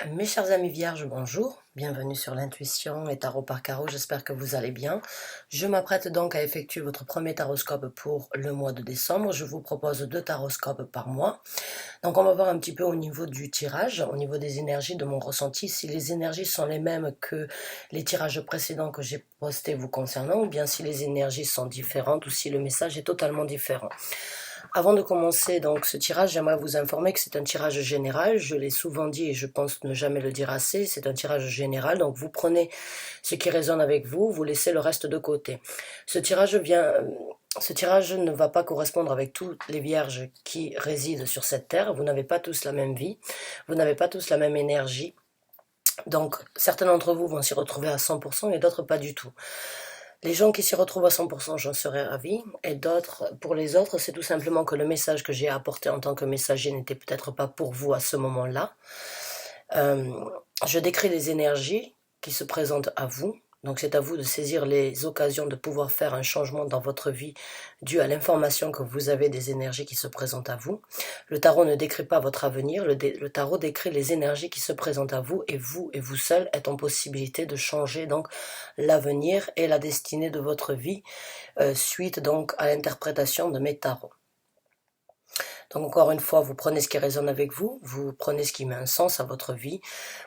Mes chers amis vierges, bonjour, bienvenue sur l'intuition et tarot par carreau, j'espère que vous allez bien. Je m'apprête donc à effectuer votre premier taroscope pour le mois de décembre. Je vous propose 2 taroscopes par mois. Donc on va voir un petit peu au niveau du tirage, au niveau des énergies, de mon ressenti, si les énergies sont les mêmes que les tirages précédents que j'ai postés vous concernant, ou bien si les énergies sont différentes ou si le message est totalement différent. Avant de commencer donc ce tirage, j'aimerais vous informer que c'est un tirage général. Je l'ai souvent dit et je pense ne jamais le dire assez. C'est un tirage général, donc vous prenez ce qui résonne avec vous, vous laissez le reste de côté. Ce tirage ne va pas correspondre avec toutes les vierges qui résident sur cette terre. Vous n'avez pas tous la même vie, vous n'avez pas tous la même énergie. Donc certains d'entre vous vont s'y retrouver à 100% et d'autres pas du tout. Les gens qui s'y retrouvent à 100%, j'en serais ravie. Et d'autres, pour les autres, c'est tout simplement que le message que j'ai apporté en tant que messager n'était peut-être pas pour vous à ce moment-là. Je décris les énergies qui se présentent à vous. Donc c'est à vous de saisir les occasions de pouvoir faire un changement dans votre vie dû à l'information que vous avez des énergies qui se présentent à vous. Le tarot ne décrit pas votre avenir, le tarot décrit les énergies qui se présentent à vous et vous seul êtes en possibilité de changer donc l'avenir et la destinée de votre vie suite donc à l'interprétation de mes tarots. Donc encore une fois, vous prenez ce qui résonne avec vous, vous prenez ce qui met un sens à votre vie,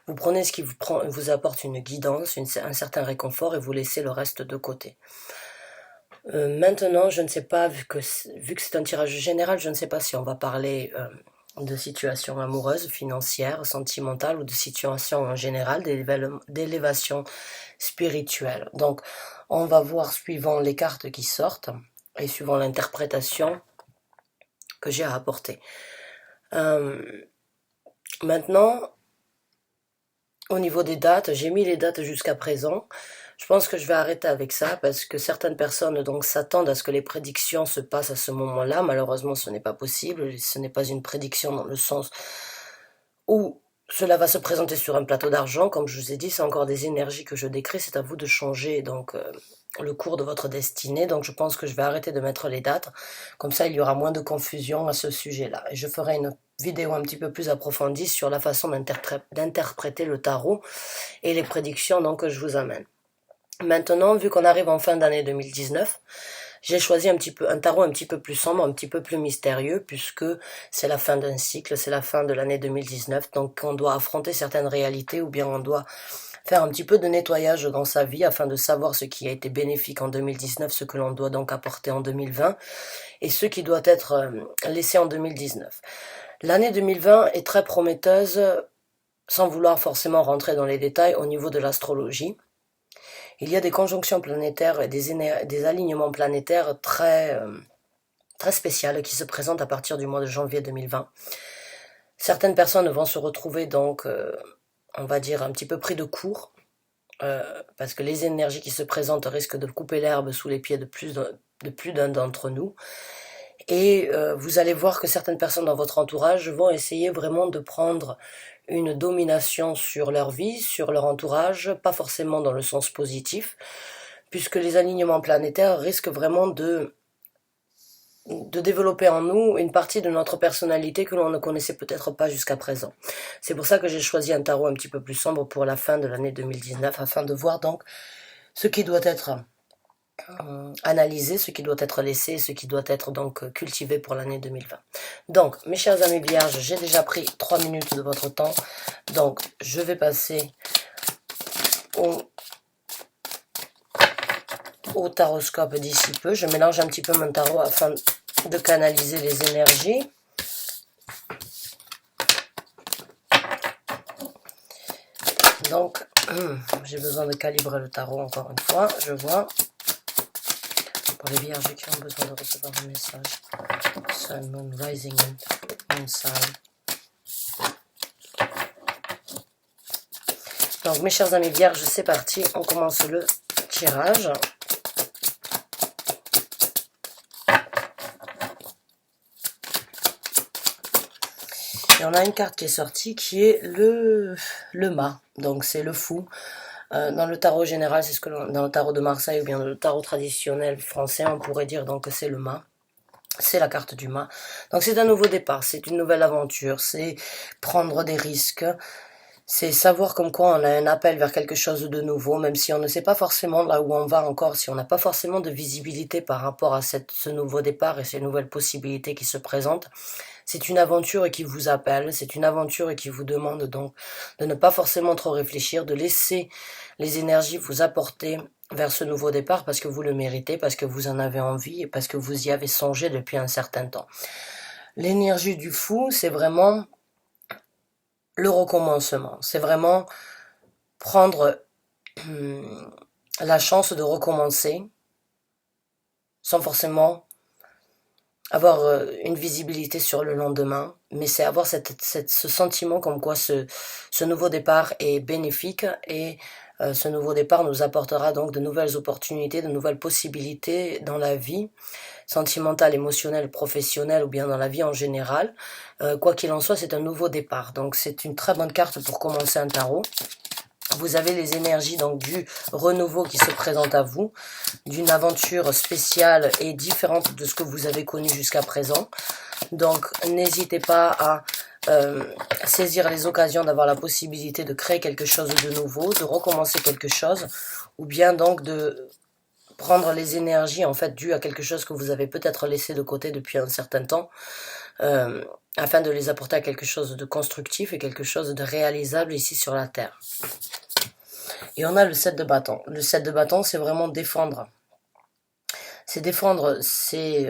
vous prenez ce qui vous apporte une guidance, un certain réconfort et vous laissez le reste de côté. Maintenant, je ne sais pas, vu que c'est un tirage général, je ne sais pas si on va parler de situations amoureuses, financières, sentimentales ou de situations en général, d'élévation spirituelle. Donc, on va voir suivant les cartes qui sortent et suivant l'interprétation que j'ai à apporter. Maintenant, au niveau des dates, j'ai mis les dates jusqu'à présent. Je pense que je vais arrêter avec ça parce que certaines personnes donc s'attendent à ce que les prédictions se passent à ce moment-là. Malheureusement, ce n'est pas possible. Ce n'est pas une prédiction dans le sens où cela va se présenter sur un plateau d'argent. Comme je vous ai dit, c'est encore des énergies que je décris. C'est à vous de changer donc le cours de votre destinée. Donc je pense que je vais arrêter de mettre les dates. Comme ça, il y aura moins de confusion à ce sujet-là. Et je ferai une vidéo un petit peu plus approfondie sur la façon d'interpréter le tarot et les prédictions donc, que je vous amène. Maintenant, vu qu'on arrive en fin d'année 2019, j'ai choisi un tarot un petit peu plus sombre, un petit peu plus mystérieux, puisque c'est la fin d'un cycle, c'est la fin de l'année 2019, donc on doit affronter certaines réalités ou bien on doit faire un petit peu de nettoyage dans sa vie afin de savoir ce qui a été bénéfique en 2019, ce que l'on doit donc apporter en 2020 et ce qui doit être laissé en 2019. L'année 2020 est très prometteuse, sans vouloir forcément rentrer dans les détails au niveau de l'astrologie. Il y a des conjonctions planétaires et des alignements planétaires très spéciales qui se présentent à partir du mois de janvier 2020. Certaines personnes vont se retrouver donc, on va dire, un petit peu pris de court, parce que les énergies qui se présentent risquent de couper l'herbe sous les pieds de plus d'un d'entre nous. Et vous allez voir que certaines personnes dans votre entourage vont essayer vraiment de prendre une domination sur leur vie, sur leur entourage, pas forcément dans le sens positif, puisque les alignements planétaires risquent vraiment de développer en nous une partie de notre personnalité que l'on ne connaissait peut-être pas jusqu'à présent. C'est pour ça que j'ai choisi un tarot un petit peu plus sombre pour la fin de l'année 2019, afin de voir donc ce qui doit être analyser, ce qui doit être laissé, ce qui doit être donc cultivé pour l'année 2020. Donc, mes chers amis vierges, j'ai déjà pris 3 minutes de votre temps, donc je vais passer au taroscope d'ici peu. Je mélange un petit peu mon tarot afin de canaliser les énergies. Donc, j'ai besoin de calibrer le tarot encore une fois, je vois. Pour les vierges qui ont besoin de recevoir un message. Sun, Moon, Rising, Moon Sign. Donc mes chers amis vierges, c'est parti, on commence le tirage. Et on a une carte qui est sortie qui est le mât, donc c'est le fou. Dans le tarot général, c'est ce que dans le tarot de Marseille ou bien dans le tarot traditionnel français, on pourrait dire donc que c'est le mât. C'est la carte du mât. Donc c'est un nouveau départ, c'est une nouvelle aventure, c'est prendre des risques, C'est savoir comme quoi on a un appel vers quelque chose de nouveau, même si on ne sait pas forcément là où on va encore, si on n'a pas forcément de visibilité par rapport à ce nouveau départ et ces nouvelles possibilités qui se présentent. C'est une aventure qui vous appelle, c'est une aventure qui vous demande donc de ne pas forcément trop réfléchir, de laisser les énergies vous apporter vers ce nouveau départ parce que vous le méritez, parce que vous en avez envie et parce que vous y avez songé depuis un certain temps. L'énergie du fou, c'est vraiment le recommencement. C'est vraiment prendre la chance de recommencer sans forcément avoir une visibilité sur le lendemain, mais c'est avoir ce sentiment comme quoi ce nouveau départ est bénéfique et ce nouveau départ nous apportera donc de nouvelles opportunités, de nouvelles possibilités dans la vie sentimentale, émotionnelle, professionnelle ou bien dans la vie en général. Quoi qu'il en soit, c'est un nouveau départ. Donc c'est une très bonne carte pour commencer un tarot. Vous avez les énergies donc du renouveau qui se présente à vous, d'une aventure spéciale et différente de ce que vous avez connu jusqu'à présent. Donc n'hésitez pas à saisir les occasions d'avoir la possibilité de créer quelque chose de nouveau, de recommencer quelque chose, ou bien donc de prendre les énergies en fait dues à quelque chose que vous avez peut-être laissé de côté depuis un certain temps, afin de les apporter à quelque chose de constructif et quelque chose de réalisable ici sur la Terre. Et on a le 7 de bâton. Le 7 de bâton, c'est vraiment défendre. C'est défendre ses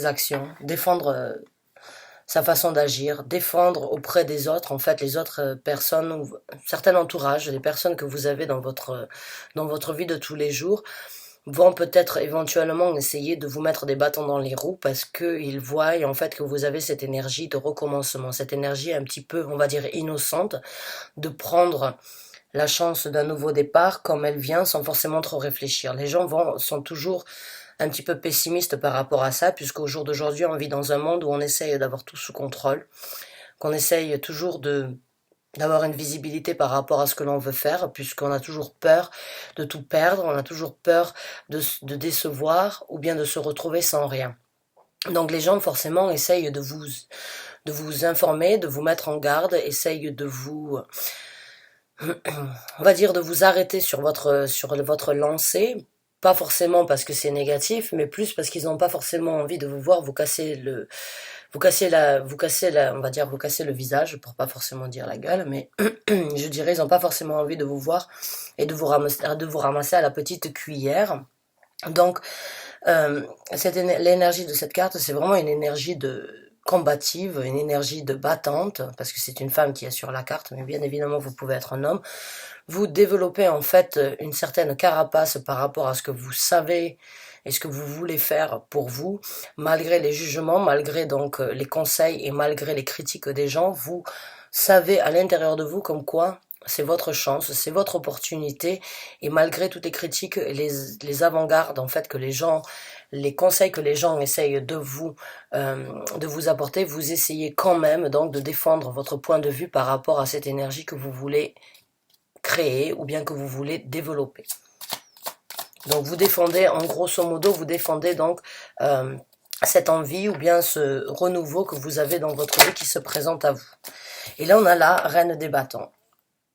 actions, défendre sa façon d'agir, défendre auprès des autres, en fait, les autres personnes, ou certains entourages, les personnes que vous avez dans votre vie de tous les jours, vont peut-être éventuellement essayer de vous mettre des bâtons dans les roues parce qu'ils voient en fait que vous avez cette énergie de recommencement, cette énergie un petit peu, on va dire, innocente, de prendre la chance d'un nouveau départ comme elle vient sans forcément trop réfléchir. Les gens sont toujours un petit peu pessimistes par rapport à ça, puisqu'au jour d'aujourd'hui, on vit dans un monde où on essaye d'avoir tout sous contrôle, qu'on essaye toujours d'avoir une visibilité par rapport à ce que l'on veut faire, puisqu'on a toujours peur de tout perdre, on a toujours peur de décevoir ou bien de se retrouver sans rien. Donc les gens forcément essayent de vous informer, de vous mettre en garde, essayent de vous, on va dire, de vous arrêter sur votre lancée, pas forcément parce que c'est négatif, mais plus parce qu'ils n'ont pas forcément envie de vous voir vous casser on va dire, vous casser le visage, pour pas forcément dire la gueule, mais je dirais, ils n'ont pas forcément envie de vous voir et de vous ramasser à la petite cuillère. Donc, l'énergie de cette carte, c'est vraiment une énergie de combative, une énergie de battante, parce que c'est une femme qui est sur la carte, mais bien évidemment vous pouvez être un homme. Vous développez en fait une certaine carapace par rapport à ce que vous savez et ce que vous voulez faire pour vous, malgré les jugements, malgré donc les conseils et malgré les critiques des gens, vous savez à l'intérieur de vous comme quoi c'est votre chance, c'est votre opportunité, et malgré toutes les critiques et les avant-gardes en fait que les gens, les conseils que les gens essayent de vous apporter, vous essayez quand même donc de défendre votre point de vue par rapport à cette énergie que vous voulez créer ou bien que vous voulez développer. Donc vous défendez, en grosso modo, vous défendez donc cette envie ou bien ce renouveau que vous avez dans votre vie qui se présente à vous. Et là on a la reine des bâtons.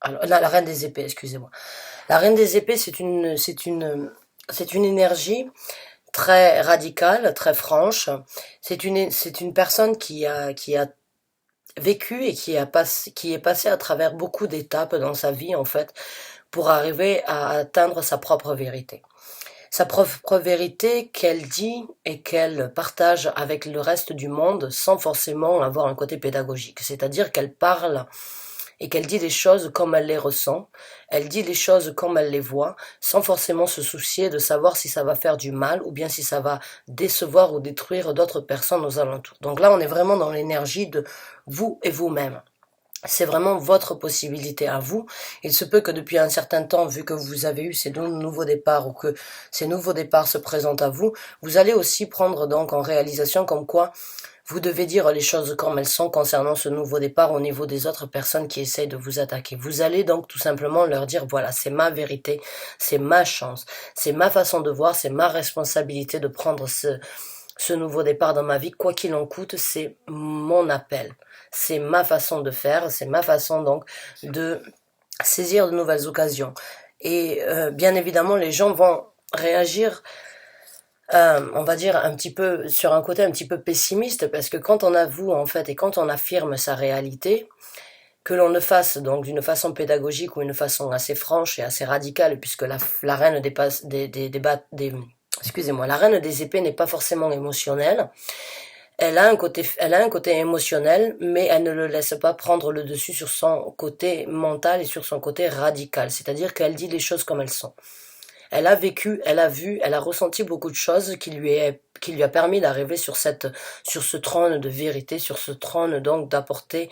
Alors, la reine des épées, excusez-moi. La reine des épées, c'est une énergie très radicale, très franche. C'est une personne qui a vécu et qui est passée à travers beaucoup d'étapes dans sa vie, en fait, pour arriver à atteindre sa propre vérité. Sa propre vérité qu'elle dit et qu'elle partage avec le reste du monde sans forcément avoir un côté pédagogique. C'est-à-dire qu'elle parle et qu'elle dit les choses comme elle les ressent, elle dit les choses comme elle les voit, sans forcément se soucier de savoir si ça va faire du mal ou bien si ça va décevoir ou détruire d'autres personnes aux alentours. Donc là, on est vraiment dans l'énergie de vous et vous-même. C'est vraiment votre possibilité à vous. Il se peut que depuis un certain temps, vu que vous avez eu ces nouveaux départs ou que ces nouveaux départs se présentent à vous, vous allez aussi prendre donc en réalisation comme quoi vous devez dire les choses comme elles sont concernant ce nouveau départ au niveau des autres personnes qui essayent de vous attaquer. Vous allez donc tout simplement leur dire, voilà, c'est ma vérité, c'est ma chance, c'est ma façon de voir, c'est ma responsabilité de prendre ce nouveau départ dans ma vie. Quoi qu'il en coûte, c'est mon appel. c'est ma façon de faire, c'est ma façon donc de saisir de nouvelles occasions. Et bien évidemment, les gens vont réagir, on va dire, un petit peu sur un côté un petit peu pessimiste, parce que quand on avoue en fait et quand on affirme sa réalité, que l'on le fasse donc d'une façon pédagogique ou une façon assez franche et assez radicale, puisque la reine excusez-moi, la reine des épées n'est pas forcément émotionnelle. Elle a un côté émotionnel, mais elle ne le laisse pas prendre le dessus sur son côté mental et sur son côté radical. C'est-à-dire qu'elle dit les choses comme elles sont. Elle a vécu, elle a vu, elle a ressenti beaucoup de choses qui lui a permis d'arriver sur ce trône de vérité, sur ce trône donc d'apporter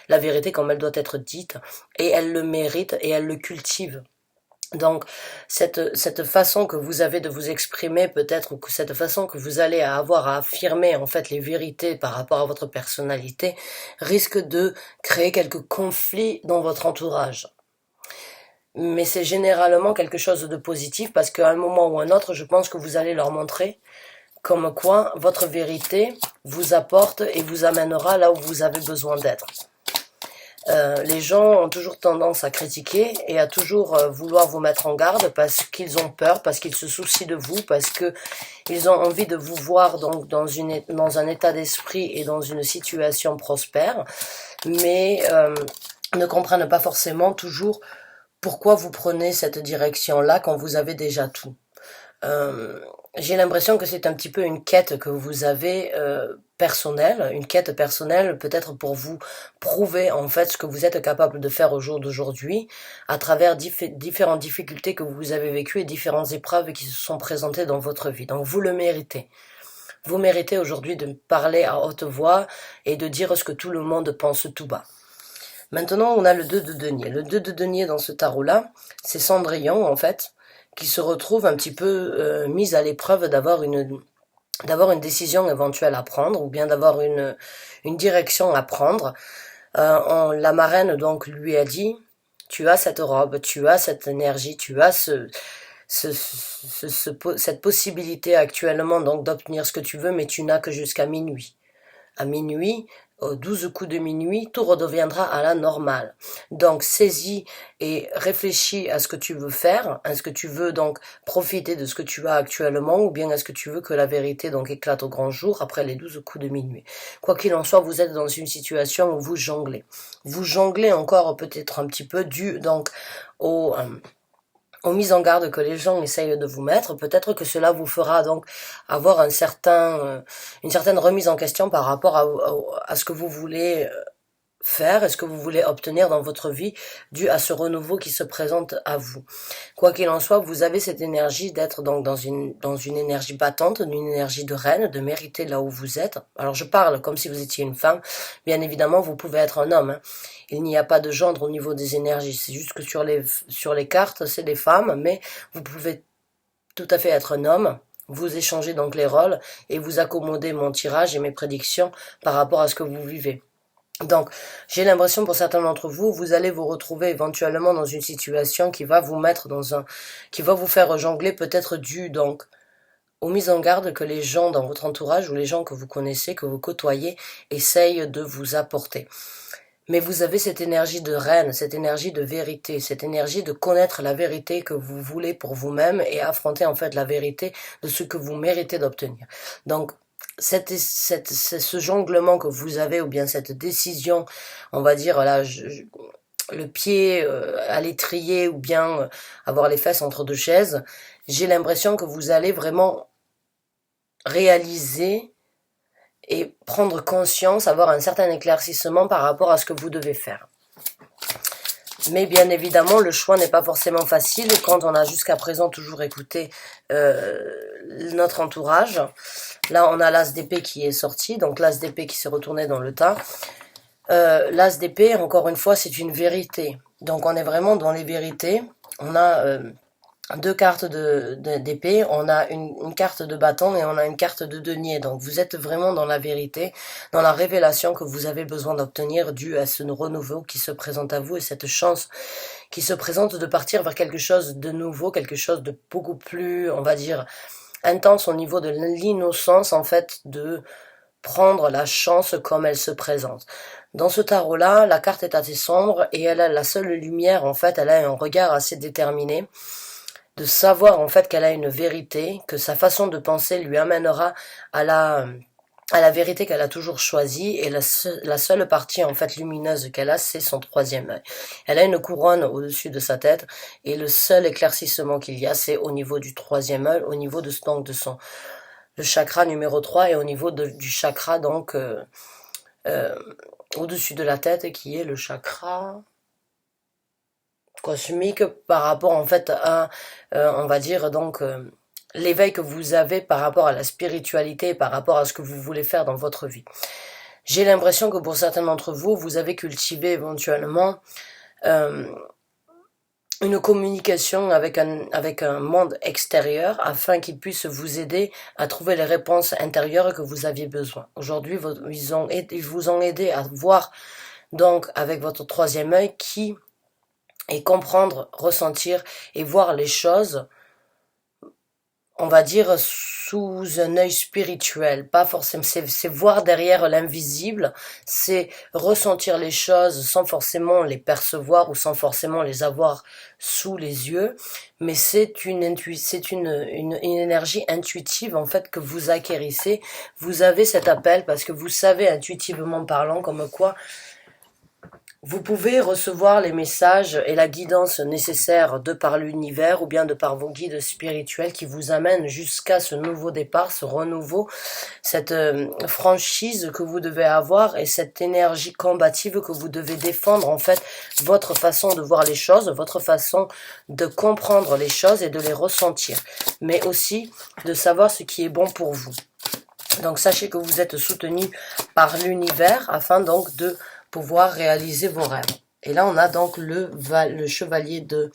la vérité comme elle doit être dite, et elle le mérite et elle le cultive. Donc, cette façon que vous avez de vous exprimer peut-être, ou que cette façon que vous allez avoir à affirmer en fait les vérités par rapport à votre personnalité, risque de créer quelques conflits dans votre entourage. Mais c'est généralement quelque chose de positif parce qu'à un moment ou un autre, je pense que vous allez leur montrer comme quoi votre vérité vous apporte et vous amènera là où vous avez besoin d'être. Les gens ont toujours tendance à critiquer et à toujours vouloir vous mettre en garde parce qu'ils ont peur, parce qu'ils se soucient de vous, parce que ils ont envie de vous voir donc dans un état d'esprit et dans une situation prospère, mais ne comprennent pas forcément toujours pourquoi vous prenez cette direction-là quand vous avez déjà tout. J'ai l'impression que c'est un petit peu une quête que vous avez personnelle, une quête personnelle peut-être pour vous prouver en fait ce que vous êtes capable de faire au jour d'aujourd'hui à travers différentes difficultés que vous avez vécues et différentes épreuves qui se sont présentées dans votre vie. Donc vous le méritez. Vous méritez aujourd'hui de parler à haute voix et de dire ce que tout le monde pense tout bas. Maintenant, on a le 2 de denier. Le 2 de denier dans ce tarot-là, c'est Cendrillon, en fait, qui se retrouve un petit peu mise à l'épreuve d'avoir une décision éventuelle à prendre, ou bien d'avoir une direction à prendre. La marraine, donc, lui a dit, tu as cette robe, tu as cette énergie, tu as cette possibilité actuellement, donc, d'obtenir ce que tu veux, mais tu n'as que jusqu'à minuit. À minuit, aux 12 coups de minuit, tout redeviendra à la normale. Donc, saisis et réfléchis à ce que tu veux faire. Est-ce que tu veux donc profiter de ce que tu as actuellement, ou bien est-ce que tu veux que la vérité donc éclate au grand jour après les 12 coups de minuit? Quoi qu'il en soit, vous êtes dans une situation où vous jonglez. Vous jonglez encore peut-être un petit peu dû donc aux mises en garde que les gens essayent de vous mettre. Peut-être que cela vous fera donc avoir une certaine remise en question par rapport à ce que vous voulez faire et ce que vous voulez obtenir dans votre vie dû à ce renouveau qui se présente à vous. Quoi qu'il en soit, vous avez cette énergie d'être donc dans une énergie battante, une énergie de reine, de mériter là où vous êtes. Alors je parle comme si vous étiez une femme. Bien évidemment, vous pouvez être un homme, hein. Il n'y a pas de gendre au niveau des énergies. C'est juste que sur les cartes, c'est des femmes, mais vous pouvez tout à fait être un homme. Vous échangez donc les rôles et vous accommodez mon tirage et mes prédictions par rapport à ce que vous vivez. Donc, j'ai l'impression pour certains d'entre vous, vous allez vous retrouver éventuellement dans une situation qui va vous mettre qui va vous faire jongler peut-être dû donc aux mises en garde que les gens dans votre entourage ou les gens que vous connaissez, que vous côtoyez, essayent de vous apporter. Mais vous avez cette énergie de reine, cette énergie de vérité, cette énergie de connaître la vérité que vous voulez pour vous-même et affronter en fait la vérité de ce que vous méritez d'obtenir. Donc, ce jonglement que vous avez, ou bien cette décision, on va dire là, le pied à l'étrier, ou bien avoir les fesses entre deux chaises, j'ai l'impression que vous allez vraiment réaliser et prendre conscience, avoir un certain éclaircissement par rapport à ce que vous devez faire. Mais bien évidemment, le choix n'est pas forcément facile quand on a jusqu'à présent toujours écouté notre entourage. Là, on a l'as d'épée qui est sorti, donc l'as d'épée qui s'est retourné dans le tas. L'as d'épée, encore une fois, c'est une vérité. Donc on est vraiment dans les vérités. On a deux cartes d'épée, on a une carte de bâton et on a une carte de denier. Donc vous êtes vraiment dans la vérité, dans la révélation que vous avez besoin d'obtenir dû à ce renouveau qui se présente à vous et cette chance qui se présente de partir vers quelque chose de nouveau, quelque chose de beaucoup plus, on va dire, intense au niveau de l'innocence en fait de prendre la chance comme elle se présente. Dans ce tarot-là, la carte est assez sombre et elle a la seule lumière, en fait, elle a un regard assez déterminé, de savoir en fait qu'elle a une vérité, que sa façon de penser lui amènera à la vérité qu'elle a toujours choisie, et la seule partie en fait lumineuse qu'elle a, c'est son troisième œil. Elle a une couronne au-dessus de sa tête, et le seul éclaircissement qu'il y a, c'est au niveau du troisième œil, au niveau de le chakra numéro 3, et au niveau du chakra donc au-dessus de la tête, qui est le chakra cosmique, par rapport en fait à, on va dire donc l'éveil que vous avez par rapport à la spiritualité, par rapport à ce que vous voulez faire dans votre vie. J'ai l'impression que pour certains d'entre vous, vous avez cultivé éventuellement une communication avec un monde extérieur, afin qu'il puisse vous aider à trouver les réponses intérieures que vous aviez besoin. Aujourd'hui, ils vous ont aidé à voir donc avec votre troisième œil et comprendre, ressentir et voir les choses, on va dire, sous un œil spirituel. Pas forcément, c'est voir derrière l'invisible, c'est ressentir les choses sans forcément les percevoir ou sans forcément les avoir sous les yeux, mais c'est une énergie intuitive en fait que vous acquérissez. Vous avez cet appel parce que vous savez intuitivement parlant comme quoi vous pouvez recevoir les messages et la guidance nécessaire de par l'univers ou bien de par vos guides spirituels qui vous amènent jusqu'à ce nouveau départ, ce renouveau, cette franchise que vous devez avoir et cette énergie combative que vous devez défendre, en fait, votre façon de voir les choses, votre façon de comprendre les choses et de les ressentir, mais aussi de savoir ce qui est bon pour vous. Donc sachez que vous êtes soutenu par l'univers afin donc de pouvoir réaliser vos rêves. Et là, on a donc le chevalier de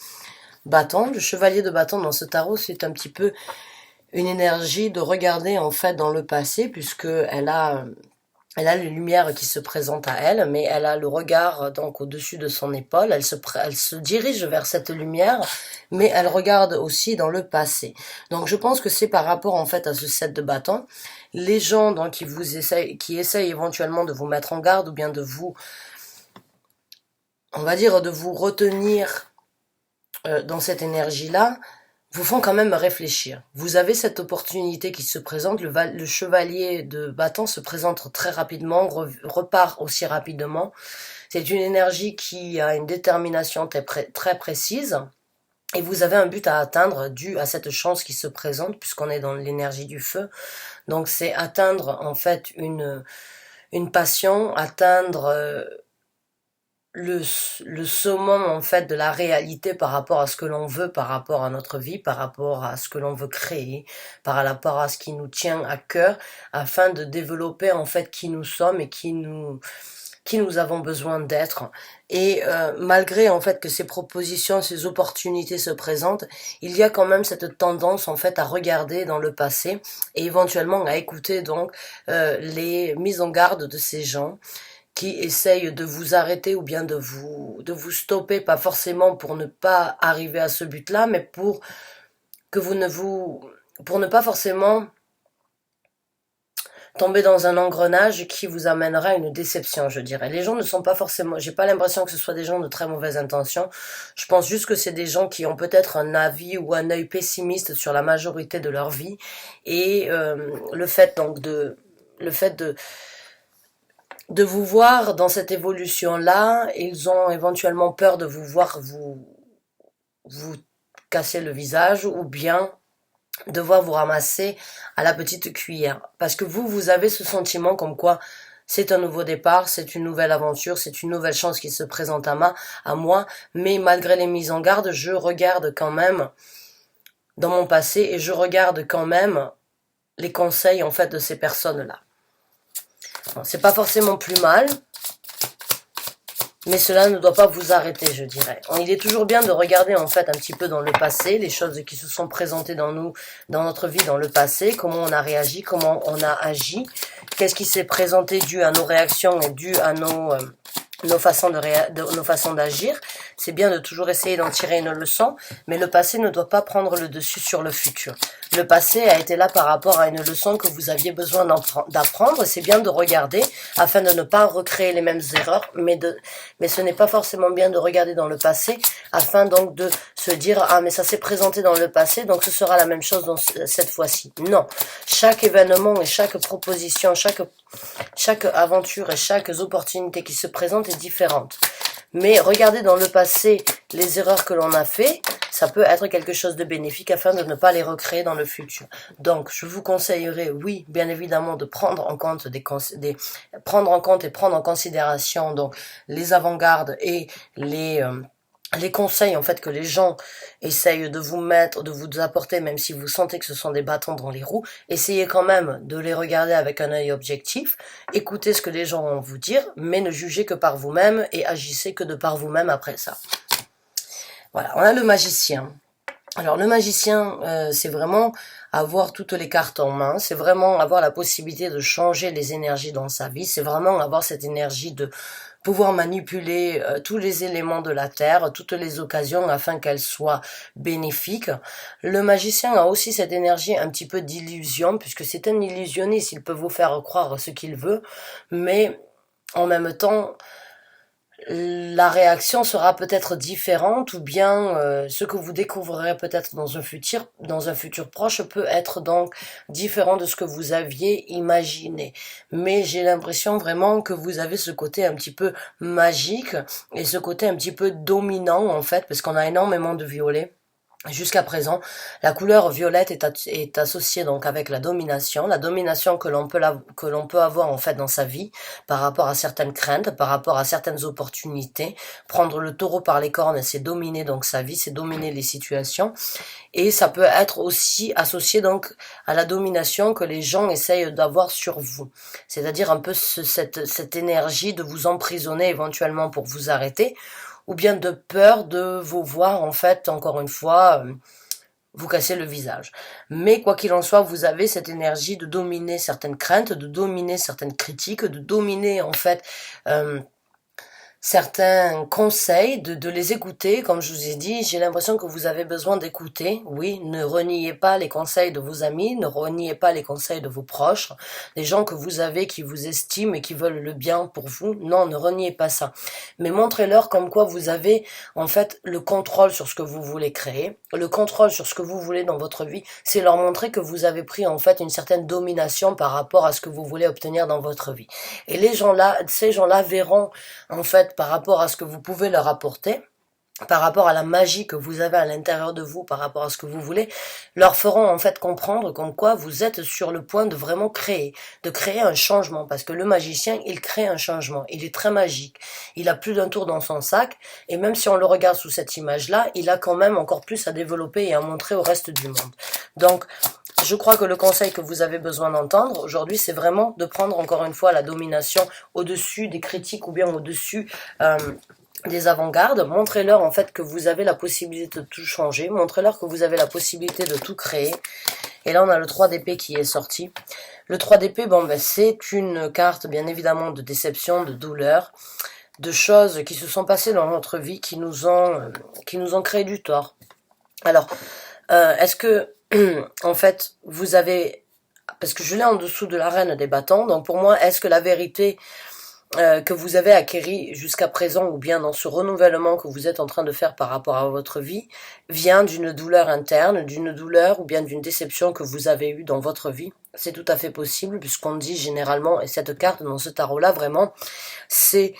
bâton. Le chevalier de bâton dans ce tarot, c'est un petit peu une énergie de regarder en fait dans le passé, puisque elle a les lumières qui se présentent à elle, mais elle a le regard donc au-dessus de son épaule. Elle se dirige vers cette lumière, mais elle regarde aussi dans le passé. Donc je pense que c'est par rapport en fait à ce 7 de bâton. Les gens donc qui essayent éventuellement de vous mettre en garde ou bien de vous, on va dire, de vous retenir dans cette énergie-là, vous font quand même réfléchir. Vous avez cette opportunité qui se présente, le chevalier de bâton se présente très rapidement, repart aussi rapidement. C'est une énergie qui a une détermination très précise, et vous avez un but à atteindre dû à cette chance qui se présente, puisqu'on est dans l'énergie du feu. Donc c'est atteindre en fait une passion, atteindre le summum en fait de la réalité par rapport à ce que l'on veut, par rapport à notre vie, par rapport à ce que l'on veut créer, par rapport à ce qui nous tient à cœur, afin de développer en fait qui nous sommes et qui nous avons besoin d'être. Et malgré en fait que ces propositions, ces opportunités se présentent, il y a quand même cette tendance en fait à regarder dans le passé et éventuellement à écouter donc les mises en garde de ces gens qui essayent de vous arrêter ou bien de vous stopper, pas forcément pour ne pas arriver à ce but-là, mais pour ne pas forcément tomber dans un engrenage qui vous amènera à une déception, je dirais. Les gens ne sont pas forcément, j'ai pas l'impression que ce soit des gens de très mauvaise intention. Je pense juste que c'est des gens qui ont peut-être un avis ou un œil pessimiste sur la majorité de leur vie, et le fait de vous voir dans cette évolution-là, ils ont éventuellement peur de vous voir vous casser le visage, ou bien devoir vous ramasser à la petite cuillère. Parce que vous avez ce sentiment comme quoi c'est un nouveau départ, c'est une nouvelle aventure, c'est une nouvelle chance qui se présente à moi, mais malgré les mises en garde, je regarde quand même dans mon passé et je regarde quand même les conseils en fait de ces personnes-là. Bon, c'est pas forcément plus mal, mais cela ne doit pas vous arrêter, je dirais. Il est toujours bien de regarder en fait un petit peu dans le passé, les choses qui se sont présentées dans notre vie dans le passé, comment on a réagi, comment on a agi, qu'est-ce qui s'est présenté dû à nos réactions et dû à nos façons d'agir. C'est bien de toujours essayer d'en tirer une leçon, mais le passé ne doit pas prendre le dessus sur le futur. Le passé a été là par rapport à une leçon que vous aviez besoin d'apprendre. C'est bien de regarder afin de ne pas recréer les mêmes erreurs, mais ce n'est pas forcément bien de regarder dans le passé afin donc de se dire ah mais ça s'est présenté dans le passé donc ce sera la même chose dans cette fois-ci. Non, chaque événement et chaque proposition, chaque aventure et chaque opportunité qui se présente est différente. Mais regarder dans le passé les erreurs que l'on a fait, ça peut être quelque chose de bénéfique afin de ne pas les recréer dans le futur. Donc, je vous conseillerais, oui, bien évidemment, de prendre en compte prendre en compte et prendre en considération donc les avant-gardes et les conseils en fait que les gens essayent de vous mettre, de vous apporter, même si vous sentez que ce sont des bâtons dans les roues, essayez quand même de les regarder avec un œil objectif, écoutez ce que les gens vont vous dire, mais ne jugez que par vous-même et agissez que de par vous-même après ça. Voilà, on a le magicien. Alors le magicien, c'est vraiment avoir toutes les cartes en main, c'est vraiment avoir la possibilité de changer les énergies dans sa vie, c'est vraiment avoir cette énergie de pouvoir manipuler tous les éléments de la Terre, toutes les occasions afin qu'elles soient bénéfiques. Le magicien a aussi cette énergie un petit peu d'illusion, puisque c'est un illusionniste, il peut vous faire croire ce qu'il veut, mais en même temps, la réaction sera peut-être différente ou bien ce que vous découvrirez peut-être dans un futur proche peut être donc différent de ce que vous aviez imaginé. Mais j'ai l'impression vraiment que vous avez ce côté un petit peu magique et ce côté un petit peu dominant en fait parce qu'on a énormément de violet. Jusqu'à présent, la couleur violette est associée donc avec la domination que l'on peut avoir en fait dans sa vie par rapport à certaines craintes, par rapport à certaines opportunités. Prendre le taureau par les cornes, c'est dominer donc sa vie, c'est dominer les situations, et ça peut être aussi associé donc à la domination que les gens essayent d'avoir sur vous, c'est-à-dire un peu cette énergie de vous emprisonner éventuellement pour vous arrêter, ou bien de peur de vous voir, en fait, encore une fois, vous casser le visage. Mais quoi qu'il en soit, vous avez cette énergie de dominer certaines craintes, de dominer certaines critiques, de dominer, en fait, certains conseils, de les écouter. Comme je vous ai dit, j'ai l'impression que vous avez besoin d'écouter. Oui, ne reniez pas les conseils de vos amis, ne reniez pas les conseils de vos proches, des gens que vous avez qui vous estiment et qui veulent le bien pour vous. Non, ne reniez pas ça. Mais montrez-leur comme quoi vous avez en fait le contrôle sur ce que vous voulez créer, le contrôle sur ce que vous voulez dans votre vie. C'est leur montrer que vous avez pris en fait une certaine domination par rapport à ce que vous voulez obtenir dans votre vie. Et ces gens-là verront en fait par rapport à ce que vous pouvez leur apporter, par rapport à la magie que vous avez à l'intérieur de vous, par rapport à ce que vous voulez, leur feront en fait comprendre comme quoi vous êtes sur le point de vraiment de créer un changement, parce que le magicien, il crée un changement, il est très magique, il a plus d'un tour dans son sac, et même si on le regarde sous cette image-là, il a quand même encore plus à développer et à montrer au reste du monde. Donc, je crois que le conseil que vous avez besoin d'entendre aujourd'hui, c'est vraiment de prendre encore une fois la domination au-dessus des critiques ou bien au-dessus des avant-gardes. Montrez-leur en fait que vous avez la possibilité de tout changer, montrez-leur que vous avez la possibilité de tout créer. Et là, on a le 3 d'épée qui est sorti. Le 3 d'épée, c'est une carte bien évidemment de déception, de douleur, de choses qui se sont passées dans notre vie, qui nous ont créé du tort. Alors, est-ce que en fait, vous avez, parce que je l'ai en dessous de la reine des bâtons, donc pour moi, est-ce que la vérité que vous avez acquérie jusqu'à présent, ou bien dans ce renouvellement que vous êtes en train de faire par rapport à votre vie, vient d'une douleur interne, d'une douleur ou bien d'une déception que vous avez eue dans votre vie? C'est tout à fait possible, puisqu'on dit généralement, et cette carte dans ce tarot-là, vraiment, c'est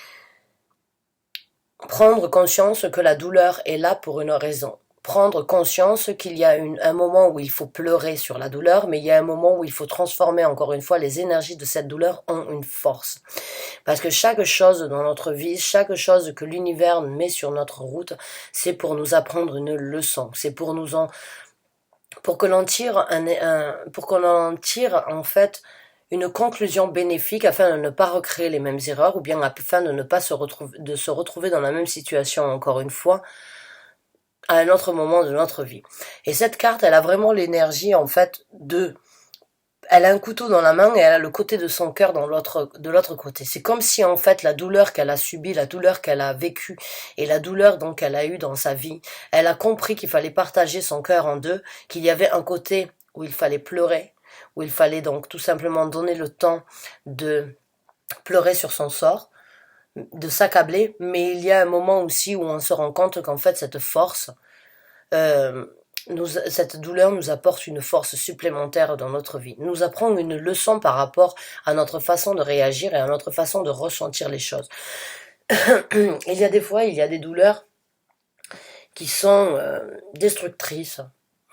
prendre conscience que la douleur est là pour une raison. Prendre conscience qu'il y a un moment où il faut pleurer sur la douleur, mais il y a un moment où il faut transformer encore une fois les énergies de cette douleur en une force. Parce que chaque chose dans notre vie, chaque chose que l'univers met sur notre route, c'est pour nous apprendre une leçon. C'est pour que l'on tire en fait une conclusion bénéfique afin de ne pas recréer les mêmes erreurs ou bien afin de ne pas se retrouver dans la même situation encore une fois à un autre moment de notre vie. Et cette carte, elle a vraiment l'énergie en fait de elle a un couteau dans la main et elle a le côté de son cœur de l'autre côté. C'est comme si en fait la douleur qu'elle a subie, la douleur qu'elle a vécue et la douleur donc qu'elle a eue dans sa vie, elle a compris qu'il fallait partager son cœur en deux, qu'il y avait un côté où il fallait pleurer, où il fallait donc tout simplement donner le temps de pleurer sur son sort, de s'accabler, mais il y a un moment aussi où on se rend compte qu'en fait cette force, euh, cette douleur nous apporte une force supplémentaire dans notre vie, nous apprend une leçon par rapport à notre façon de réagir et à notre façon de ressentir les choses. Il y a des fois, il y a des douleurs qui sont destructrices.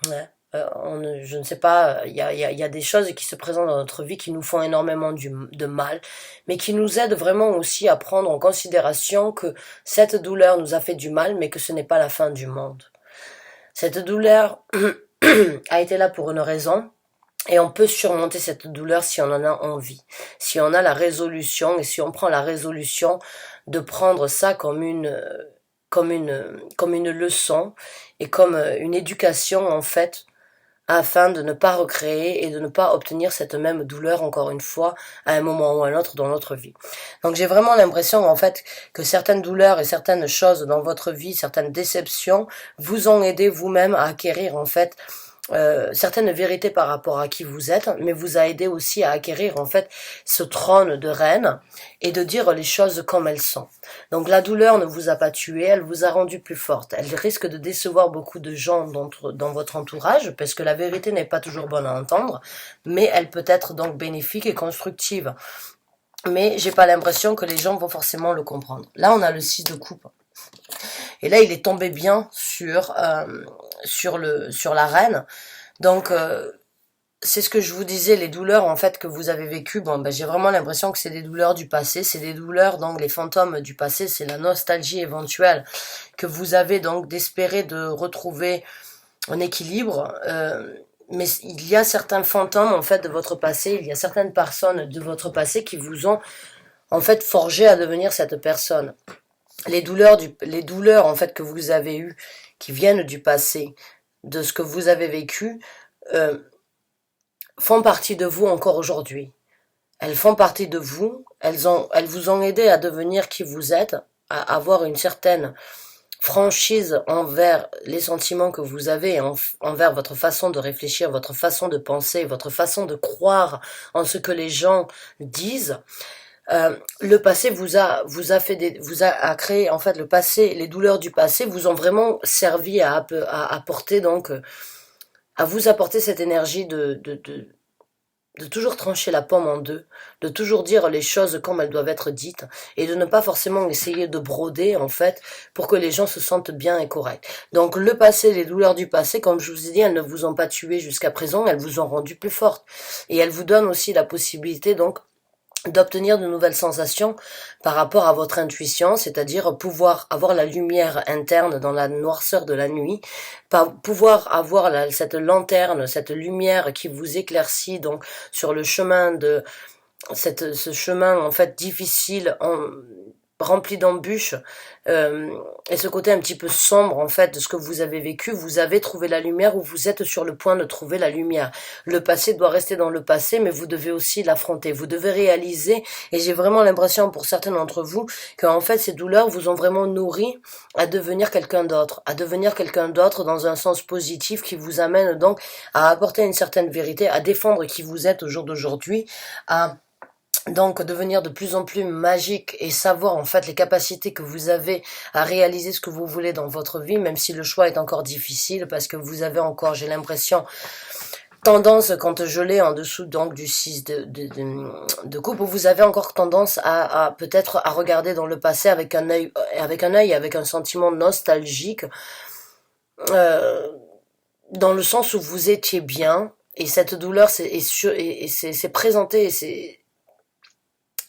Ouais. Je ne sais pas, il y a des choses qui se présentent dans notre vie qui nous font énormément de mal, mais qui nous aident vraiment aussi à prendre en considération que cette douleur nous a fait du mal, mais que ce n'est pas la fin du monde. Cette douleur a été là pour une raison, et on peut surmonter cette douleur si on en a envie, si on a la résolution, et si on prend la résolution de prendre ça comme une leçon, et comme une éducation en fait, afin de ne pas recréer et de ne pas obtenir cette même douleur encore une fois à un moment ou à un autre dans notre vie. Donc j'ai vraiment l'impression en fait que certaines douleurs et certaines choses dans votre vie, certaines déceptions vous ont aidé vous-même à acquérir en fait certaines vérités par rapport à qui vous êtes, mais vous a aidé aussi à acquérir en fait ce trône de reine et de dire les choses comme elles sont. Donc la douleur ne vous a pas tué, elle vous a rendu plus forte. Elle risque de décevoir beaucoup de gens dans votre entourage, parce que la vérité n'est pas toujours bonne à entendre, mais elle peut être donc bénéfique et constructive. Mais j'ai pas l'impression que les gens vont forcément le comprendre. Là, on a le 6 de coupe. Et là, il est tombé bien sur la reine. Donc, c'est ce que je vous disais, les douleurs en fait que vous avez vécues. Bon, ben, j'ai vraiment l'impression que c'est des douleurs du passé. C'est des douleurs, donc les fantômes du passé, c'est la nostalgie éventuelle que vous avez donc d'espérer de retrouver un équilibre. Mais il y a certains fantômes en fait de votre passé, il y a certaines personnes de votre passé qui vous ont en fait forgé à devenir cette personne. Les douleurs en fait que vous avez eues, qui viennent du passé, de ce que vous avez vécu, euh, font partie de vous encore aujourd'hui. Elles font partie de vous, elles vous ont aidé à devenir qui vous êtes, à avoir une certaine franchise envers les sentiments que vous avez, envers votre façon de réfléchir, votre façon de penser, votre façon de croire en ce que les gens disent. Le passé vous a créé en fait le passé, les douleurs du passé vous ont vraiment servi à apporter donc à vous apporter cette énergie de toujours trancher la pomme en deux, de toujours dire les choses comme elles doivent être dites, et de ne pas forcément essayer de broder, en fait, pour que les gens se sentent bien et corrects. Donc le passé, les douleurs du passé, comme je vous ai dit, elles ne vous ont pas tué jusqu'à présent, elles vous ont rendu plus forte. Et elles vous donnent aussi la possibilité, donc, d'obtenir de nouvelles sensations par rapport à votre intuition, c'est-à-dire pouvoir avoir la lumière interne dans la noirceur de la nuit, pouvoir avoir cette lanterne, cette lumière qui vous éclaircit donc sur le chemin de ce chemin en fait difficile, rempli d'embûches, et ce côté un petit peu sombre en fait de ce que vous avez vécu. Vous avez trouvé la lumière, ou vous êtes sur le point de trouver la lumière. Le passé doit rester dans le passé, mais vous devez aussi l'affronter, vous devez réaliser, et j'ai vraiment l'impression pour certains d'entre vous qu'en fait ces douleurs vous ont vraiment nourri à devenir quelqu'un d'autre dans un sens positif, qui vous amène donc à apporter une certaine vérité, à défendre qui vous êtes au jour d'aujourd'hui, à donc devenir de plus en plus magique et savoir en fait les capacités que vous avez à réaliser ce que vous voulez dans votre vie, même si le choix est encore difficile, parce que vous avez encore, j'ai l'impression, tendance, quand je l'ai en dessous donc du 6 de coupe, vous avez encore tendance à peut-être à regarder dans le passé avec un œil, avec un sentiment nostalgique, dans le sens où vous étiez bien, et cette douleur c'est présenté,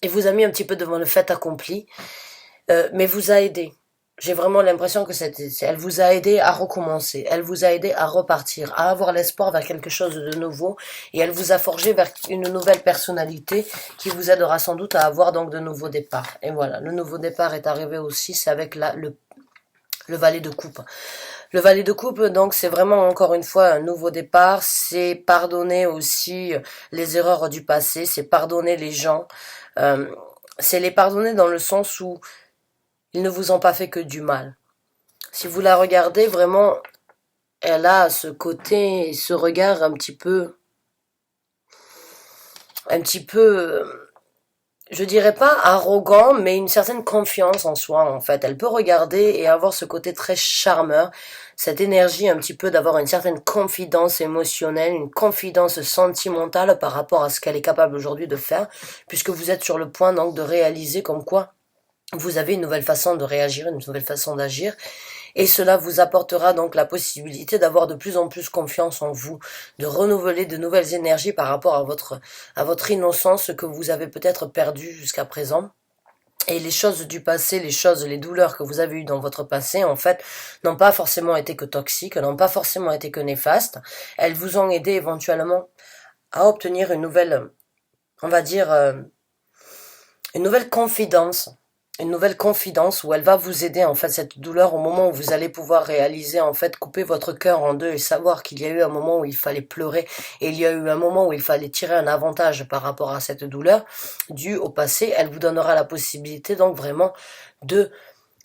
et vous a mis un petit peu devant le fait accompli, mais vous a aidé. J'ai vraiment l'impression que elle vous a aidé à recommencer, elle vous a aidé à repartir, à avoir l'espoir vers quelque chose de nouveau, et elle vous a forgé vers une nouvelle personnalité qui vous aidera sans doute à avoir donc de nouveaux départs. Et voilà, le nouveau départ est arrivé aussi, c'est avec Le valet de coupe. Le valet de coupe, donc, c'est vraiment encore une fois un nouveau départ. C'est pardonner aussi les erreurs du passé. C'est pardonner les gens. C'est les pardonner dans le sens où ils ne vous ont pas fait que du mal. Si vous la regardez, vraiment, elle a ce côté, ce regard un petit peu, je dirais pas arrogant, mais une certaine confiance en soi, en fait. Elle peut regarder et avoir ce côté très charmeur, cette énergie un petit peu d'avoir une certaine confidence émotionnelle, une confidence sentimentale par rapport à ce qu'elle est capable aujourd'hui de faire, puisque vous êtes sur le point donc de réaliser comme quoi vous avez une nouvelle façon de réagir, une nouvelle façon d'agir, et cela vous apportera donc la possibilité d'avoir de plus en plus confiance en vous, de renouveler de nouvelles énergies par rapport à votre innocence que vous avez peut-être perdue jusqu'à présent. Et les choses du passé, les douleurs que vous avez eues dans votre passé, en fait, n'ont pas forcément été que toxiques, n'ont pas forcément été que néfastes. Elles vous ont aidé éventuellement à obtenir une nouvelle, on va dire, une nouvelle confidence. Une nouvelle confidence où elle va vous aider en fait cette douleur au moment où vous allez pouvoir réaliser en fait couper votre cœur en deux et savoir qu'il y a eu un moment où il fallait pleurer et il y a eu un moment où il fallait tirer un avantage par rapport à cette douleur due au passé. Elle vous donnera la possibilité donc vraiment de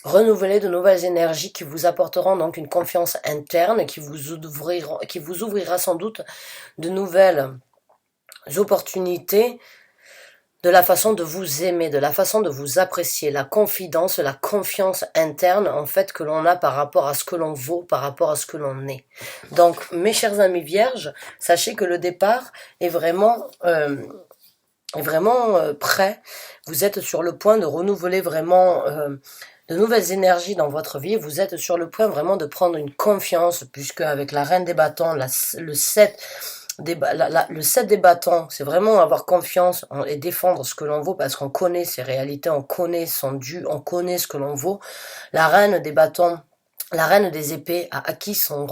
renouveler de nouvelles énergies qui vous apporteront donc une confiance interne qui vous ouvrira sans doute de nouvelles opportunités de la façon de vous aimer, de la façon de vous apprécier, la confidence, la confiance interne en fait que l'on a par rapport à ce que l'on vaut, par rapport à ce que l'on est. Donc mes chers amis vierges, sachez que le départ est vraiment prêt. Vous êtes sur le point de renouveler vraiment de nouvelles énergies dans votre vie. Vous êtes sur le point vraiment de prendre une confiance puisque avec la reine des bâtons, le 7 le 7 des bâtons, c'est vraiment avoir confiance et défendre ce que l'on vaut parce qu'on connaît ses réalités, on connaît son dû, on connaît ce que l'on vaut. La reine des bâtons, la reine des épées a acquis son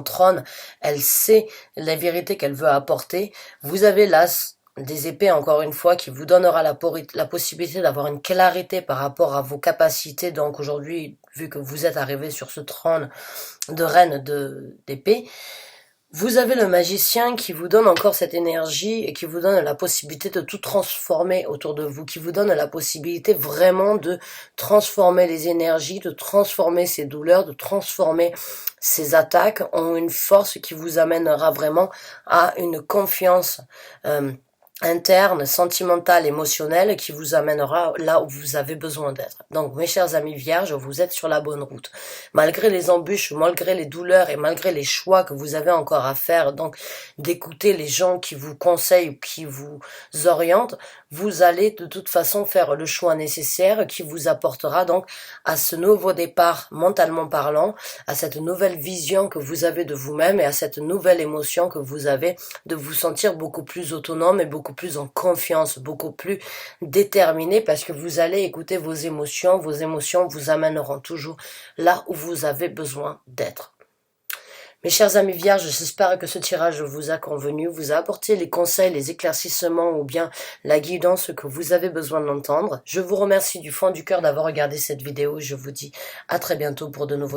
trône, elle sait la vérité qu'elle veut apporter. Vous avez l'as des épées, encore une fois, qui vous donnera la possibilité d'avoir une clarité par rapport à vos capacités. Donc aujourd'hui, vu que vous êtes arrivé sur ce trône de reine d'épée, vous avez le magicien qui vous donne encore cette énergie et qui vous donne la possibilité de tout transformer autour de vous, qui vous donne la possibilité vraiment de transformer les énergies, de transformer ces douleurs, de transformer ces attaques en une force qui vous amènera vraiment à une confiance interne, sentimentale, émotionnelle qui vous amènera là où vous avez besoin d'être. Donc mes chers amis vierges, vous êtes sur la bonne route. Malgré les embûches, malgré les douleurs et malgré les choix que vous avez encore à faire, donc d'écouter les gens qui vous conseillent, qui vous orientent, vous allez de toute façon faire le choix nécessaire qui vous apportera donc à ce nouveau départ mentalement parlant, à cette nouvelle vision que vous avez de vous-même et à cette nouvelle émotion que vous avez de vous sentir beaucoup plus autonome et beaucoup plus en confiance, beaucoup plus déterminé parce que vous allez écouter vos émotions vous amèneront toujours là où vous avez besoin d'être. Mes chers amis vierges, j'espère que ce tirage vous a convenu, vous a apporté les conseils, les éclaircissements ou bien la guidance que vous avez besoin d'entendre. Je vous remercie du fond du cœur d'avoir regardé cette vidéo. Je vous dis à très bientôt pour de nouveaux